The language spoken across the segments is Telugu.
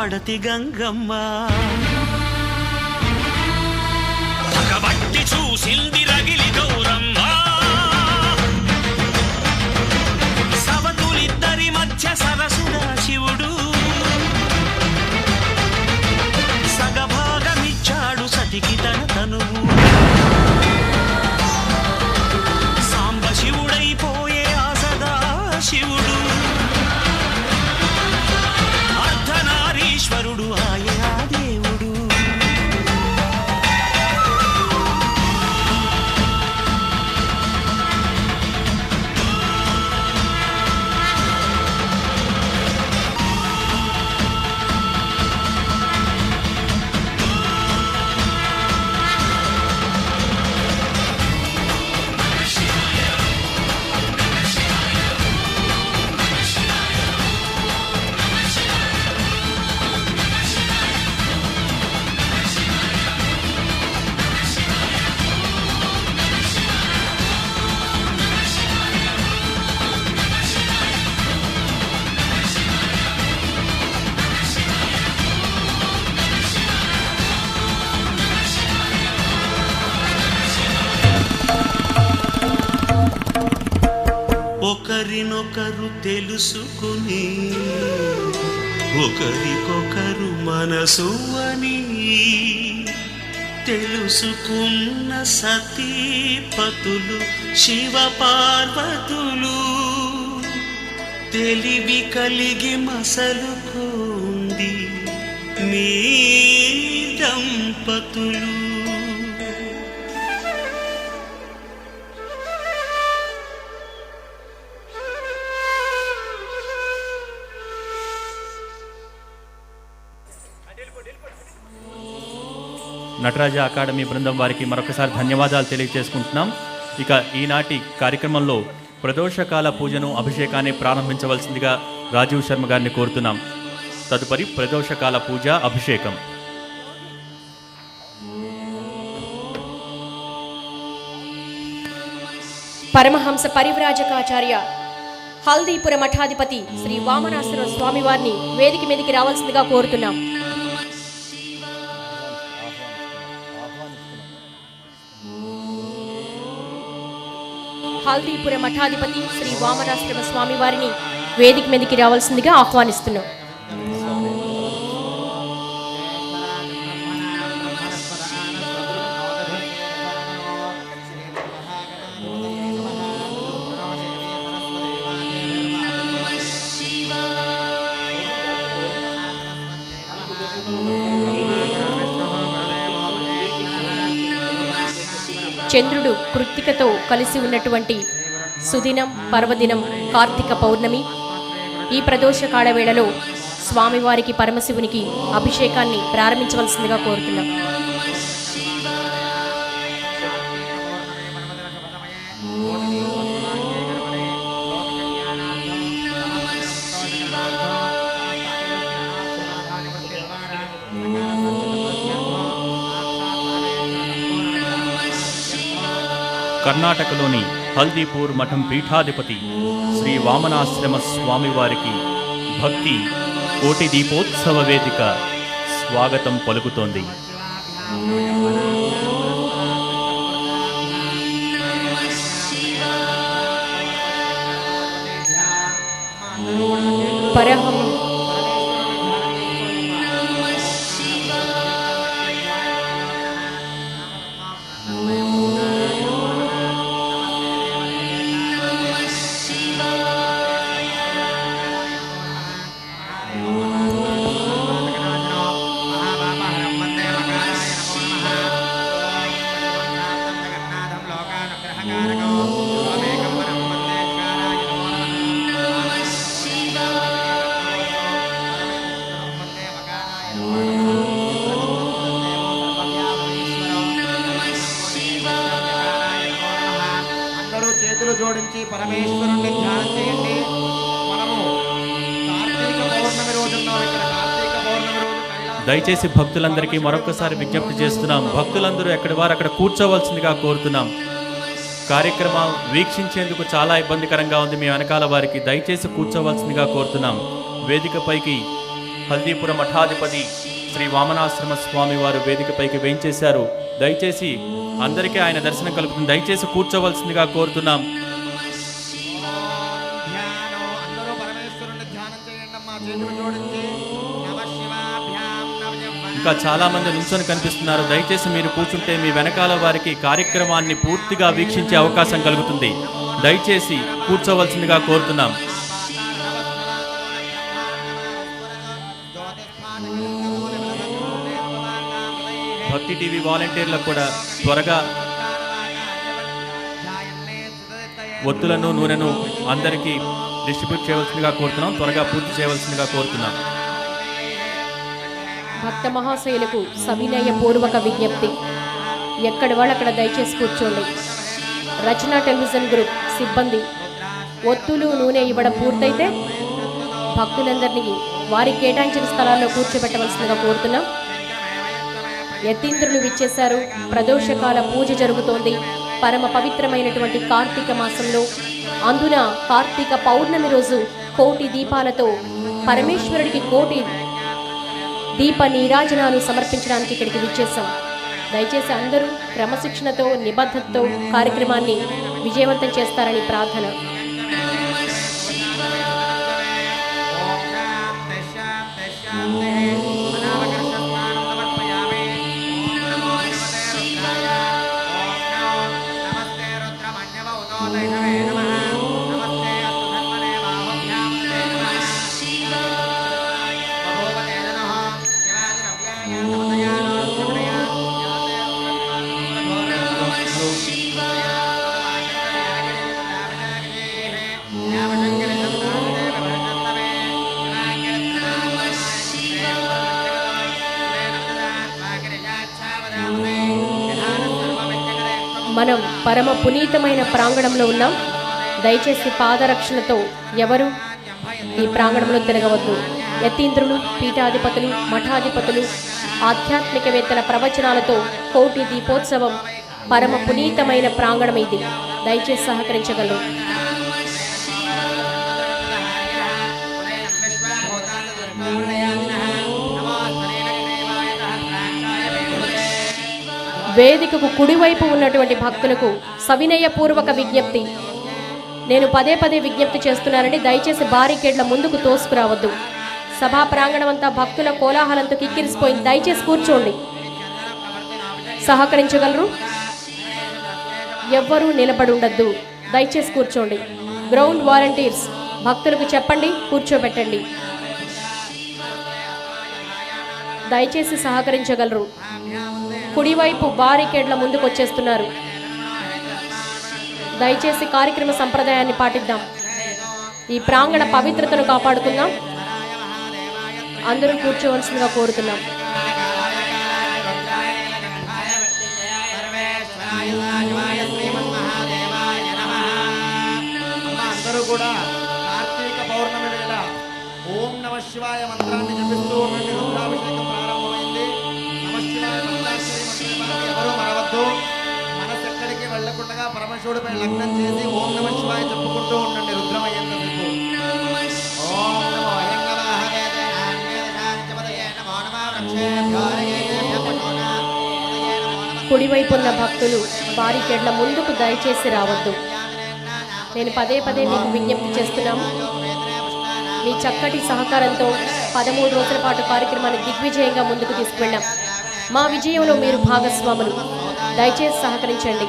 పడతి గంగమ్మ పగబట్టి చూసింది రగిలి గౌరమ్మ సవతులిద్దరి మధ్య సరసుడా శివుడు సగభాగమిచ్చాడు సతికి తన తనువు సాంబ శివుడైపోయే ఆ సదా శివుడు అర్ధనారీశ్వరుడు ఆయే ఆ దేవుడు ఒకరినొకరు తెలుసుకుని ఒకరికొకరు మనసు అని తెలుసుకున్న సతీపతులు శివ పార్వతులు తెలివి కలిగి మసలుకోండి మీ దంపతులు నటరాజ అకాడమీ బృందం వారికి మరొకసారి ధన్యవాదాలు తెలియజేసుకుంటున్నాం. ఇక ఈనాటి కార్యక్రమంలో ప్రదోషకాల పూజను అభిషేకాన్ని ప్రారంభించవలసిందిగా రాజీవ్ శర్మ గారిని కోరుతున్నాం. తదుపరి ప్రదోషకాల పూజ అభిషేకం. పరమహంస పరివ్రాజకాచార్య హల్దీపుర మఠాధిపతి శ్రీ వామనాశ్వర స్వామి వారిని వేదిక మీదకి రావాల్సిందిగా కోరుతున్నాం. హల్దీపుర మఠాధిపతి శ్రీ వామనాశ్రమ స్వామి వారిని వేదిక మీదకి రావాల్సిందిగా ఆహ్వానిస్తున్నాం. చంద్రుడు కృత్తికతో కలిసి ఉన్నటువంటి సుదినం పర్వదినం కార్తీక పౌర్ణమి. ఈ ప్రదోషకాల వేళలో స్వామివారికి పరమశివునికి అభిషేకాన్ని ప్రారంభించవలసిందిగా కోరుతున్నాం. కర్ణాటకలోని హల్దీపూర్ మఠం పీఠాధిపతి శ్రీ వామనాశ్రమ స్వామివారికి భక్తి కోటి దీపోత్సవ వేదిక స్వాగతం పలుకుతోంది. పరహం జోడించి పరమేశ్వరుని ధ్యానం చేయండి. మనము కార్తీక పౌర్ణమి రోజున కార్తీక పౌర్ణమి రోజు దయచేసి భక్తులందరికీ మరొకసారి విజ్ఞప్తి చేస్తున్నాం. భక్తులందరూ ఎక్కడి వారు అక్కడ కూర్చోవలసిందిగా కోరుతున్నాం. కార్యక్రమం వీక్షించేందుకు చాలా ఇబ్బందికరంగా ఉంది మీ వెనకాల వారికి. దయచేసి కూర్చోవలసిందిగా కోరుతున్నాం. వేదికపైకి హల్దీపురం మఠాధిపతి శ్రీ వామనాశ్రమ స్వామి వారు వేదికపైకి వేయించేశారు. దయచేసి అందరికీ ఆయన దర్శనం కలుగుతుంది. దయచేసి కూర్చోవలసిందిగా కోరుతున్నాం. ధ్యానం అందరూ పరమేశ్వరుని ధ్యానం చేయండి అమ్మా. చేతులు జోడించి నమః శివాభ్యాం నవయవ్వన. ఇంకా చాలా మంది నుంచొని కనిపిస్తున్నారు. దయచేసి మీరు కూర్చుంటే మీ వెనకాల వారికి కార్యక్రమాన్ని పూర్తిగా వీక్షించే అవకాశం కలుగుతుంది. దయచేసి కూర్చోవలసిందిగా కోరుతున్నాం. భక్తి టీవీ వాలంటీర్లకు కూడా త్వరగా ఒత్తులను నూనెను అందరికీ డిస్ట్రిబ్యూట్ చేయవలసిందిగా కోరుతున్నాం. త్వరగా పూర్తి చేయవలసిందిగా కోరుతున్నాం. భక్త మహాశయులకు సవినయ పూర్వక విజ్ఞప్తి. ఎక్కడి వాళ్ళు అక్కడ దయచేసి కూర్చోండి. రచన టెలివిజన్ గ్రూప్ సిబ్బంది ఒత్తులు నూనె ఇవ్వడం పూర్తయితే భక్తులందరినీ వారికి కేటాయించిన స్థలాల్లో కూర్చోబెట్టవలసిందిగా కోరుతున్నాం. యతీంద్రులు విచ్చేశారు. ప్రదోషకాల పూజ జరుగుతోంది. పరమ పవిత్రమైనటువంటి కార్తీక మాసంలో, అందున కార్తీక పౌర్ణమి రోజు కోటి దీపాలతో పరమేశ్వరుడికి కోటి దీప నీరాజనాలు సమర్పించడానికి ఇక్కడికి విచ్చేశాం. దయచేసి అందరూ క్రమశిక్షణతో నిబద్ధతతో కార్యక్రమాన్ని విజయవంతం చేస్తారని ప్రార్థన. మనం పరమ పునీతమైన ప్రాంగణంలో ఉన్నాం. దయచేసి పాదరక్షణతో ఎవరు ఈ ప్రాంగణంలో తిరగవద్దు. యతీంద్రులు, పీఠాధిపతులు, మఠాధిపతులు, ఆధ్యాత్మికవేత్తల ప్రవచనాలతో కోటి దీపోత్సవం పరమ పునీతమైన ప్రాంగణం ఇది. దయచేసి సహకరించగలరు. వేదికకు కుడివైపు ఉన్నటువంటి భక్తులకు సవినయపూర్వక విజ్ఞప్తి. నేను పదే పదే విజ్ఞప్తి చేస్తున్నానండి. దయచేసి బారికేడ్ల ముందుకు తోసుకురావద్దు. సభా ప్రాంగణం అంతా భక్తుల కోలాహలంతో కిక్కిరిసిపోయింది. దయచేసి కూర్చోండి. సహకరించగలరు. ఎవ్వరూ నిలబడి ఉండద్దు. దయచేసి కూర్చోండి. గ్రౌండ్ వాలంటీర్స్ భక్తులకు చెప్పండి, కూర్చోబెట్టండి. దయచేసి సహకరించగలరు. కుడివైపు బారికేడ్ల ముందుకు వచ్చేస్తున్నారు. దయచేసి కార్యక్రమ సంప్రదాయాన్ని పాటిద్దాం. ఈ ప్రాంగణ పవిత్రతను కాపాడుకుందాం. అందరూ కూర్చోవలసిందిగా కోరుతున్నాం. అందరూ కూడా కార్తీక పౌర్ణమి వేళ ఓం నమ శివాయ మంత్రాన్ని జపిస్తూ ఉండండి. రుద్రాభిషేకం ప్రారంభమైంది. నమ శివాయ మంత్రాన్ని ఎవరూ మరవద్దు. మనసు ఎక్కడికి వెళ్లకుండా పరమశివుడిపై లగ్నం చేసి ఓం నమ శివాయ చెప్పుకుంటూ ఉండండి. రుద్రమయ్యేంతసేపు ఓం నమో కుడివైపు ఉన్న భక్తులు బారికేడ్ల ముందుకు దయచేసి రావద్దు. నేను పదే పదే మీకు విజ్ఞప్తి చేస్తున్నాము. మీ చక్కటి సహకారంతో 13 రోజుల పాటు కార్యక్రమాన్ని దిగ్విజయంగా ముందుకు తీసుకువెళ్ళాం. మా విజయంలో మీరు భాగస్వాములు. దయచేసి సహకరించండి.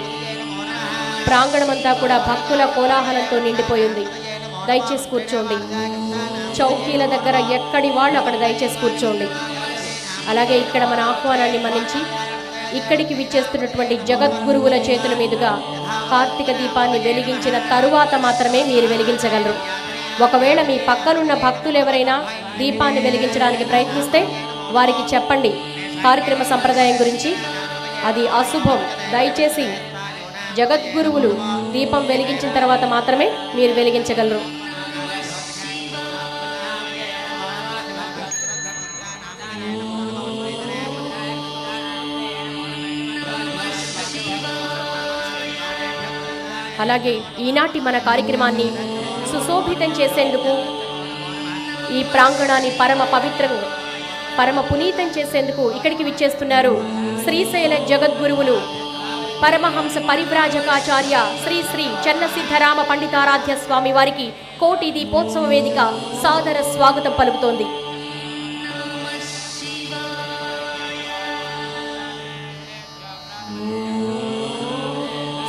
ప్రాంగణమంతా కూడా భక్తుల కోలాహలంతో నిండిపోయింది. దయచేసి కూర్చోండి. చౌకీల దగ్గర ఎక్కడి వాళ్ళు అక్కడ దయచేసి కూర్చోండి. అలాగే ఇక్కడ మన ఆహ్వానాన్ని మన్నించి ఇక్కడికి విచ్చేస్తున్నటువంటి జగద్గురువుల చేతుల మీదుగా కార్తీక దీపాన్ని వెలిగించిన తరువాత మాత్రమే మీరు వెలిగించగలరు. ఒకవేళ మీ పక్కనున్న భక్తులు ఎవరైనా దీపాన్ని వెలిగించడానికి ప్రయత్నిస్తే వారికి చెప్పండి కార్యక్రమ సంప్రదాయం గురించి. అది అశుభం. దయచేసి జగద్గురువులు దీపం వెలిగించిన తర్వాత మాత్రమే మీరు వెలిగించగలరు. అలాగే ఈనాటి మన కార్యక్రమాన్ని సుశోభితం చేసేందుకు ఈ ప్రాంగణాన్ని పరమ పవిత్రం, పరమ పునీతం చేసేందుకు ఇక్కడికి విచ్చేస్తున్నారు శ్రీశైల జగద్గురువులు పరమహంస పరివ్రాజకాచార్య శ్రీ శ్రీ చెన్న సిద్ధరామ పండితారాధ్య స్వామి వారికి కోటి దీపోత్సవ వేదిక సాదర స్వాగతం పలుకుతోంది.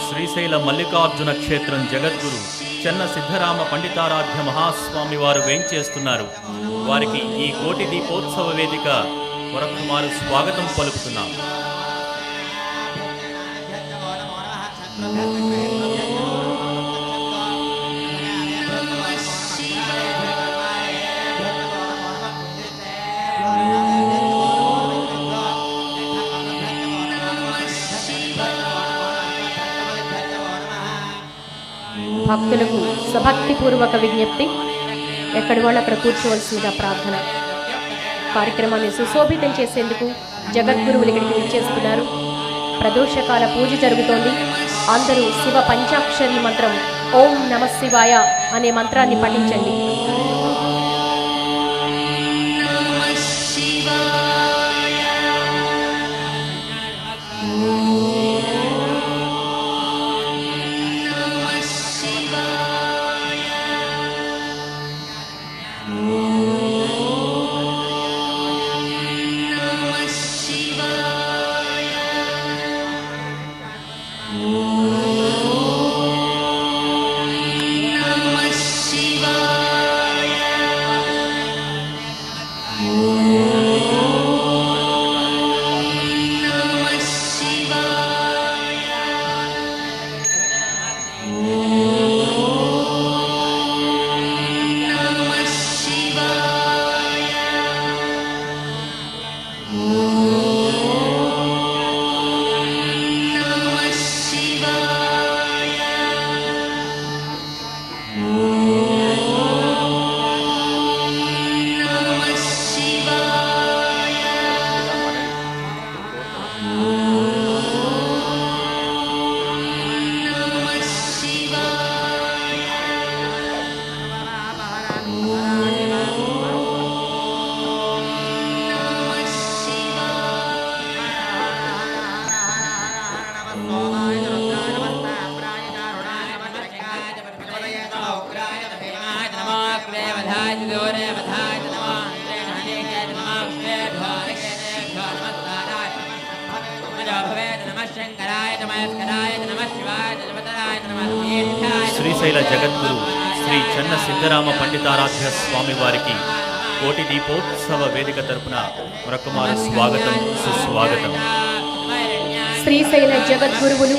శ్రీశైల మల్లికార్జున క్షేత్రం జగద్గురు చెన్న సిద్ధరామ పండితారాధ్య మహాస్వామి వారు వేంచేస్తున్నారు. వారికి ఈ కోటి దీపోత్సవ వేదిక మరొకమారు స్వాగతం పలుకుతున్నాం. భక్తులకు సభక్తిపూర్వక విజ్ఞప్తి, ఎక్కడి వాళ్ళు అక్కడ కూర్చోవలసిందిగా ప్రార్థన. కార్యక్రమాన్ని సుశోభితం చేసేందుకు జగద్గురువులు ఇక్కడికి విచ్చేస్తున్నారు. ప్రదోషకాల పూజ జరుగుతోంది. అందరూ శివ పంచాక్షరి మంత్రం ఓం నమ శివాయ అనే మంత్రాన్ని పఠించండి. శ్రీశైల జగద్గురు శ్రీ చెన్న సిద్ధరామ పండితారాధ్య స్వామి వారికి కోటి దీపోత్సవ వేదిక తరపున మరొకమారు స్వాగతం సుస్వాగతం. శ్రీశైల జగద్గురువులు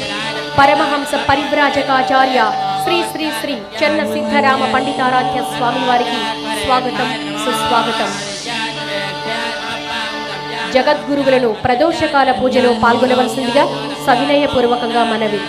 పరమహంస పరివ్రాజకాచార్య శ్రీ శ్రీ శ్రీ చెన్న సిద్ధరామ పండితారాధ్య స్వామి వారికి స్వాగతం సుస్వాగతం. జగద్గురువులను ప్రదోషకాల పూజలో పాల్గొనవలసిందిగా సవినయపూర్వకంగా మనవి.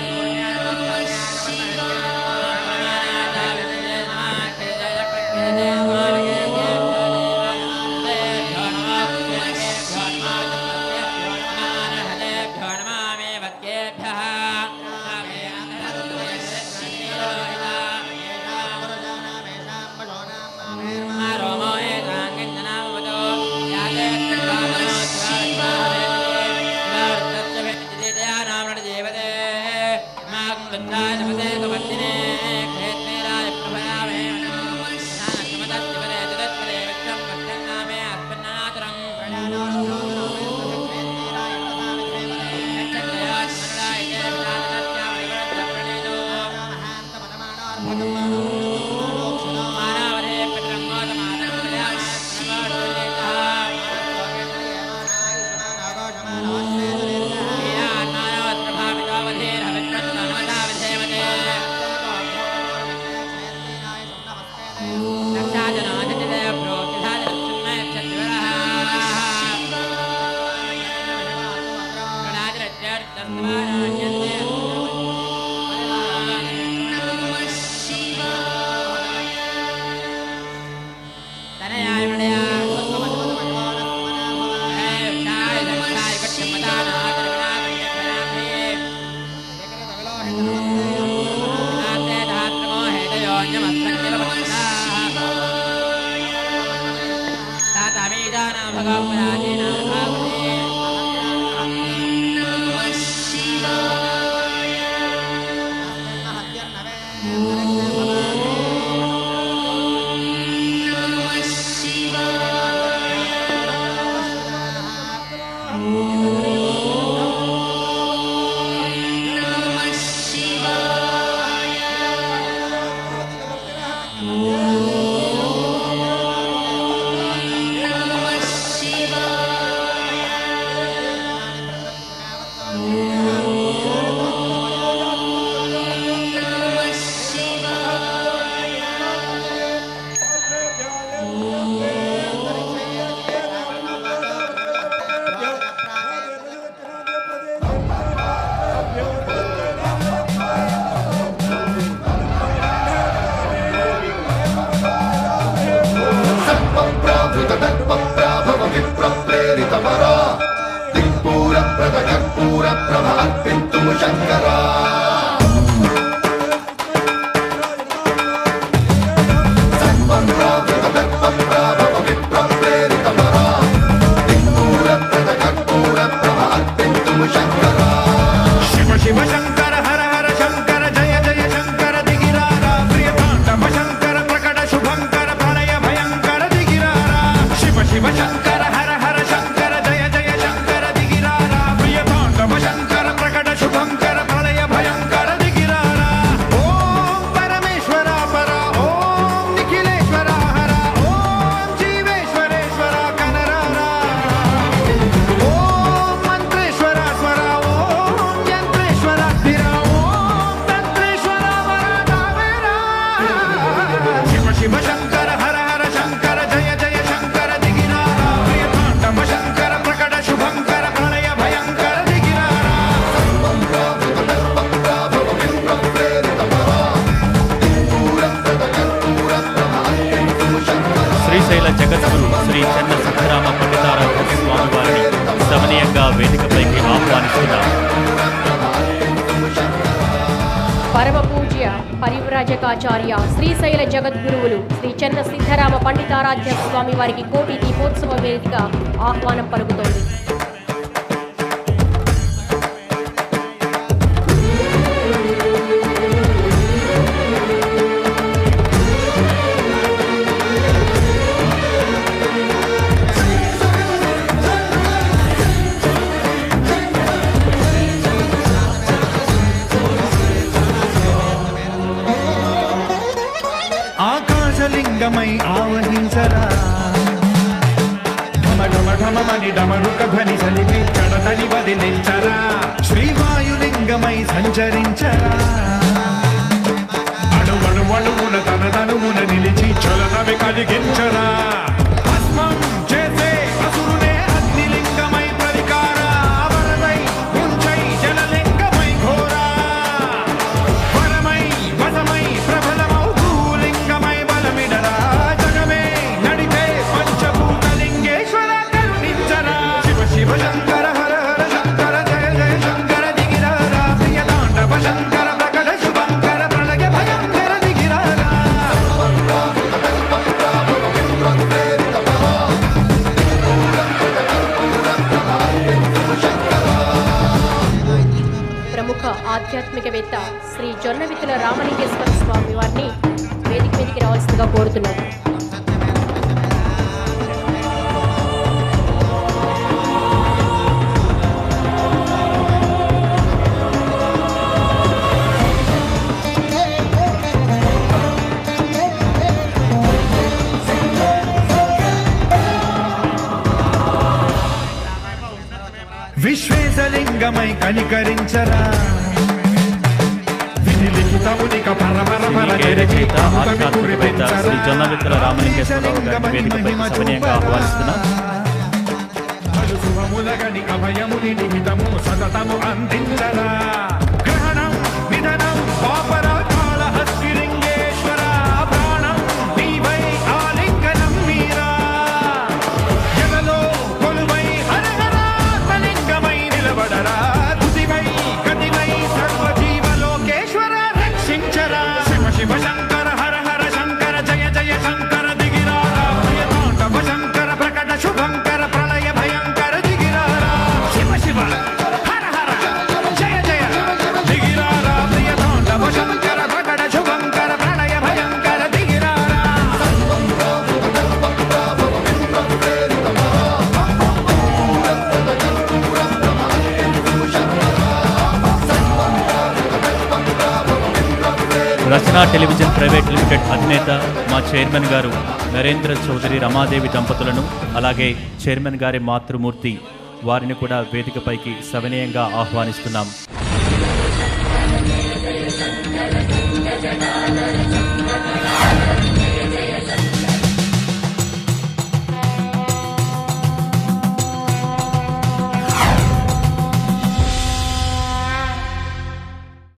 శ్రీశైల జగద్గురు శ్రీ చెన్న సిద్ధరామ పండితారాధ్య స్వామి వారిని సమనీయంగా వేదికపైకి ఆహ్వానిస్తున్నారు. పరమ పూజ్య పరివ్రాజకాచార్య శ్రీశైల జగద్గురువులు శ్రీ చెన్న సిద్ధరామ పండితారాధ్య స్వామి వారికి కోటి దీపోత్సవ వేదిక ఆహ్వానం పలుకుతోంది. ఆకాశలింగమై ఆవహించరా ఢమఢమఢమని డమరుక ధ్వని సలిపి కడతని వదిలించరా శ్రీవాయులింగమై సంచరించరా అణువణువణువున తన తనువున నిలిచి చలనవి కలిగించరా భస్మం చేసే అసురునే అగ్నిలింగమై ప్రతికారా వరదై ముంచై జలలింగమై ఘోరా వరమై వసమై ప్రబలమౌ భూలింగమై బలమిడరా జగమే నడిపే పంచభూతలింగేశ్వర కరుణించరా శివ శివ శంకర హర హర శంకర జయ జయ శంకర దిగిరారా ప్రియ తాండవ శంకర ప్రకట శుభంకర ప్రళయ భయంకర దిగిరారా ప్రముఖ ఆధ్యాత్మికవేత్త శ్రీ జొన్నవిత్తుల రామలింగేశ్వర స్వామి వారిని వేదిక మీదకి రావాల్సిందిగా కోరుతున్నారు. విశ్వేశలింగమై కనికరించరా విధిలిఖితమునిక పరపర రచయిత ఆధ్యాత్మికవేత్త శ్రీ జొన్నవిత్తుల రామలింగేశ్వరరావు గారిని వేదికపైకి సవినయంగా ఆహ్వానిస్తున్నాం. శుభములగని అభయముని నిహితము సతతము అందించరా గ్రహణం విధనం పాపరాకాల హస్తిలింగేశ్వర ప్రాణం నీవై ఆలింగనం మీరా జగలో కొలువై హరహరాత్మలింగమై నిలబడరా తుదివై గతివై సర్వజీవలోకేశ్వర రక్షించరా శివ శివ శంకర హర హర శంకర జయ జయ శంకర దిగిరారా ప్రియ తాండవ శంకర ప్రకట శుభంకర రచనా టెలివిజన్ ప్రైవేట్ లిమిటెడ్ అధినేత మా చైర్మన్ గారు నరేంద్ర చౌదరి రమాదేవి దంపతులను, అలాగే చైర్మన్ గారి మాతృమూర్తి వారిని కూడా వేదికపైకి సవినయంగా ఆహ్వానిస్తున్నాం.